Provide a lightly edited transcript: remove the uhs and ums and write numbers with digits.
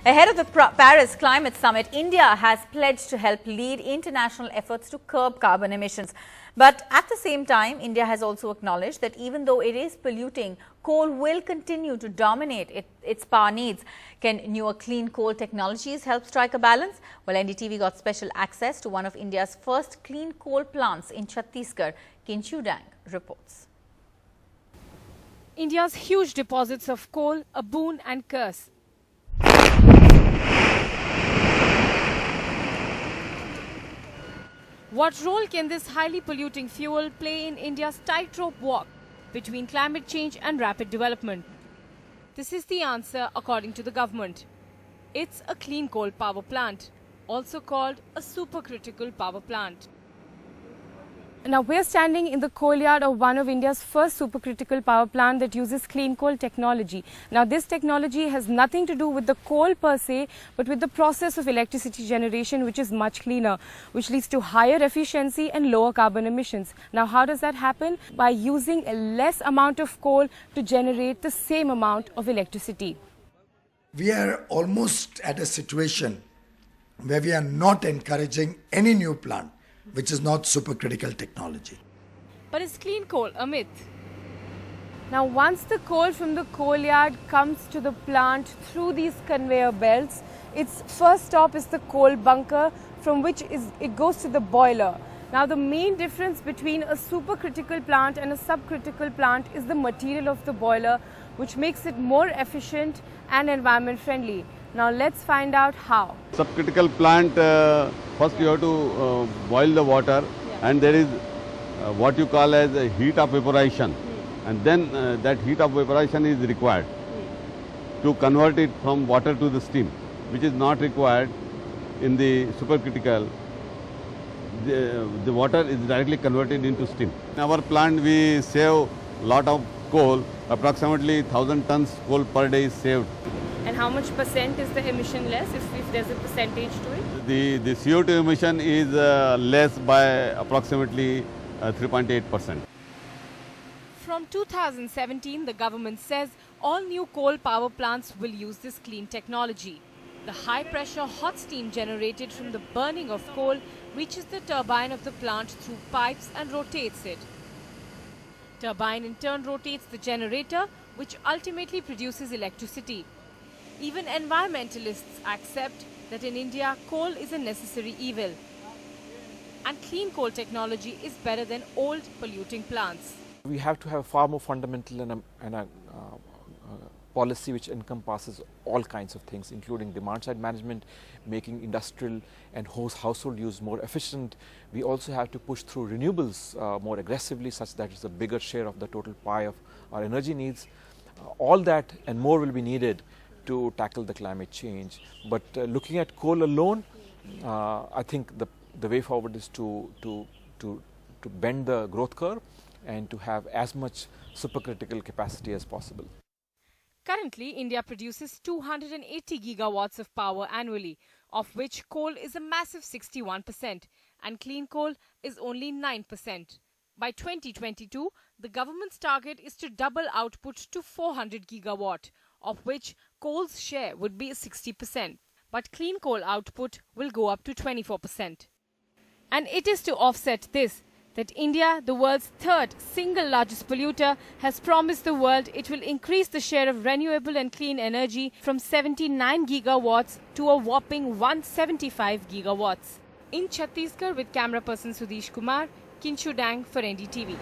Ahead of the Paris Climate Summit, India has pledged to help lead international efforts to curb carbon emissions. But at the same time, India has also acknowledged that even though it is polluting, coal will continue to dominate its power needs. Can newer clean coal technologies help strike a balance? Well, NDTV got special access to one of India's first clean coal plants in Chhattisgarh. Kinshu Dang reports. India's huge deposits of coal, a boon and curse. What role can this highly polluting fuel play in India's tightrope walk between climate change and rapid development? This is the answer according to the government. It's a clean coal power plant, also called a supercritical power plant. Now we're standing in the coal yard of one of India's first supercritical power plant that uses clean coal technology. Now this technology has nothing to do with the coal per se, but with the process of electricity generation, which is much cleaner, which leads to higher efficiency and lower carbon emissions. Now how does that happen? By using a less amount of coal to generate the same amount of electricity. We are almost at a situation where we are not encouraging any new plant which is not supercritical technology. But is clean coal a myth? Now once the coal from the coal yard comes to the plant through these conveyor belts, its first stop is the coal bunker, from which it goes to the boiler. Now the main difference between a supercritical plant and a subcritical plant is the material of the boiler, which makes it more efficient and environment friendly. Now let's find out how. Subcritical plant, first you have to boil the water, and there is what you call as a heat of evaporation, and then that heat of evaporation is required to convert it from water to the steam, which is not required in the supercritical. The water is directly converted into steam. In our plant we save lot of coal, approximately 1,000 tons coal per day is saved. And how much percent is the emission less, if there's a percentage to it? The CO2 emission is less by approximately 3.8%. From 2017, the government says all new coal power plants will use this clean technology. The high-pressure hot steam generated from the burning of coal reaches the turbine of the plant through pipes and rotates it. Turbine in turn rotates the generator, which ultimately produces electricity. Even environmentalists accept that in India, coal is a necessary evil. And clean coal technology is better than old polluting plants. We have to have a far more fundamental and a policy which encompasses all kinds of things, including demand-side management, making industrial and household use more efficient. We also have to push through renewables more aggressively, such that it's a bigger share of the total pie of our energy needs. All that and more will be needed to tackle the climate change. But looking at coal alone, I think the way forward is to bend the growth curve and to have as much supercritical capacity as possible. Currently, India produces 280 gigawatts of power annually, of which coal is a massive 61% and clean coal is only 9%. By 2022, the government's target is to double output to 400 gigawatt, of which coal's share would be 60%. But clean coal output will go up to 24%. And it is to offset this that India, the world's third single largest polluter, has promised the world it will increase the share of renewable and clean energy from 79 gigawatts to a whopping 175 gigawatts. In Chhattisgarh with camera person Sudesh Kumar, Kinshu Dang for NDTV.